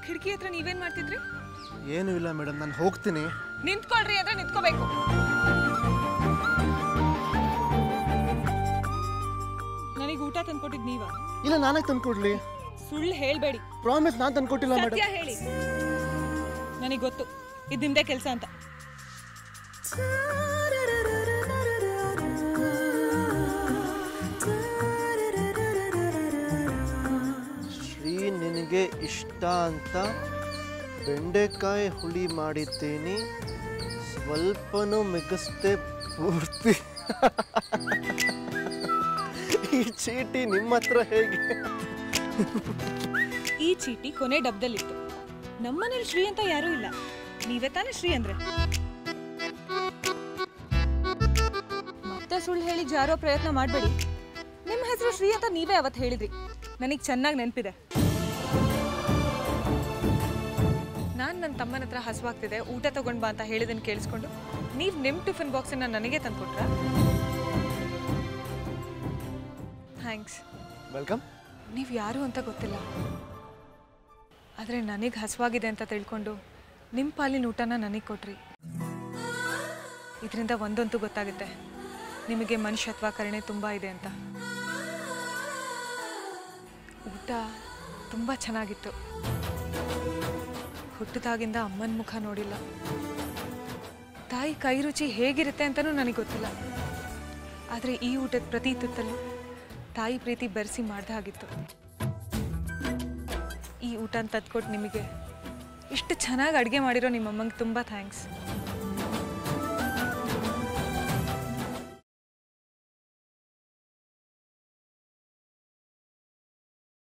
ಕಿಟಕಿ ಹತ್ರ ನೀವೇನ್ ಮಾಡ್ತಿದ್ರಿ? ಏನೂ ಇಲ್ಲ ಮೇಡಮ್, ನಾನು ಹೋಗ್ತೀನಿ. ನಿಂತ್ಕೊಳ್ರಿ ಅಂದ್ರೆ ನಿಂತ್ಕೋಬೇಕು. ನನಗೆ ಊಟ ತಂದ್ಕೊಟ್ಟಿದ್ ನೀವಾ? ಇಲ್ಲ, ನಾನೇ ತಂದ್ಕೊಡ್ಲಿ. ಸುಳ್ಳು ಹೇಳ್ಬೇಡಿ. ಪ್ರಾಮಿಸ್, ನಾನು ತಂದ್ಕೊಟ್ಟಿಲ್ಲ ಮೇಡಮ್. ಸತ್ಯ ಹೇಳಿ. ನನಗೆ ಗೊತ್ತು ಇದು ನಿಮ್ದೇ ಕೆಲಸ ಅಂತ. ಶ್ರೀ, ನಿನಗೆ ಇಷ್ಟ ಅಂತ ಬೆಂಡೆಕಾಯಿ ಹುಳಿ ಮಾಡಿದ್ದೀನಿ, ಸ್ವಲ್ಪನೂ ಮಿಗಿಸ್ದೆ ಪೂರ್ತಿ. ಈ ಚೀಟಿ ನಿಮ್ಮ ಹತ್ರ ಹೇಗೆ? ಈ ಚೀಟಿ ಕೊನೆ ಡಬ್ಬದಲ್ಲಿತ್ತು. ನಮ್ಮನೇಲಿ ಶ್ರೀ ಅಂತ ಯಾರೂ ಇಲ್ಲ, ನೀವೇ ತಾನೇ ಶ್ರೀ ಅಂದ್ರೆ. ಮತ್ತೆ ಸುಳ್ಳು ಹೇಳಿ ಜಾರೋ ಪ್ರಯತ್ನ ಮಾಡಬೇಡಿ. ನಿಮ್ಮ ಹೆಸರು ಶ್ರೀ ಅಂತ ನೀವೇ ಅವತ್ತು ಹೇಳಿದ್ರಿ, ನನಗೆ ಚೆನ್ನಾಗಿ ನೆನಪಿದೆ. ನಾನು ನನ್ನ ತಮ್ಮನ ಹತ್ರ ಹಸುವಾಗ್ತಿದೆ, ಊಟ ತಗೊಂಡ್ ಬಾ ಅಂತ ಹೇಳಿದನ್ನು ಕೇಳಿಸ್ಕೊಂಡು ನೀವು ನಿಮ್ಮ ಟಿಫಿನ್ ಬಾಕ್ಸನ್ನು ನನಗೆ ತಂದ್ಕೊಟ್ರ. ಥ್ಯಾಂಕ್ಸ್. ವೆಲ್ಕಮ್. ನೀವು ಯಾರು ಅಂತ ಗೊತ್ತಿಲ್ಲ, ಆದರೆ ನನಗೆ ಹಸುವಾಗಿದೆ ಅಂತ ತಿಳ್ಕೊಂಡು ನಿಮ್ಮ ಪಾಲಿನ ಊಟನ ನನಗೆ ಕೊಟ್ರಿ. ಇದರಿಂದ ಒಂದಂತೂ ಗೊತ್ತಾಗುತ್ತೆ, ನಿಮಗೆ ಮನುಷ್ಯತ್ವ ಕರುಣೆ ತುಂಬ ಇದೆ ಅಂತ. ಊಟ ತುಂಬ ಚೆನ್ನಾಗಿತ್ತು. ಹುಟ್ಟಿದಾಗಿಂದ ಅಮ್ಮನ ಮುಖ ನೋಡಿಲ್ಲ. ತಾಯಿ ಕೈ ರುಚಿ ಹೇಗಿರುತ್ತೆ ಅಂತಲೂ ನನಗೆ ಗೊತ್ತಿಲ್ಲ. ಆದರೆ ಈ ಊಟದ ಪ್ರತಿ ತುತ್ತಲ್ಲೂ ತಾಯಿ ಪ್ರೀತಿ ಬೆರೆಸಿ ಮಾಡ್ದ ಹಾಗಿತ್ತು. ಈ ಊಟನ ತಂದ್ಕೊಟ್ಟು ನಿಮಗೆ ಇಷ್ಟು ಚೆನ್ನಾಗಿ ಅಡುಗೆ ಮಾಡಿರೋ ನಿಮ್ಮಮ್ಮಂಗೆ ತುಂಬ ಥ್ಯಾಂಕ್ಸ್.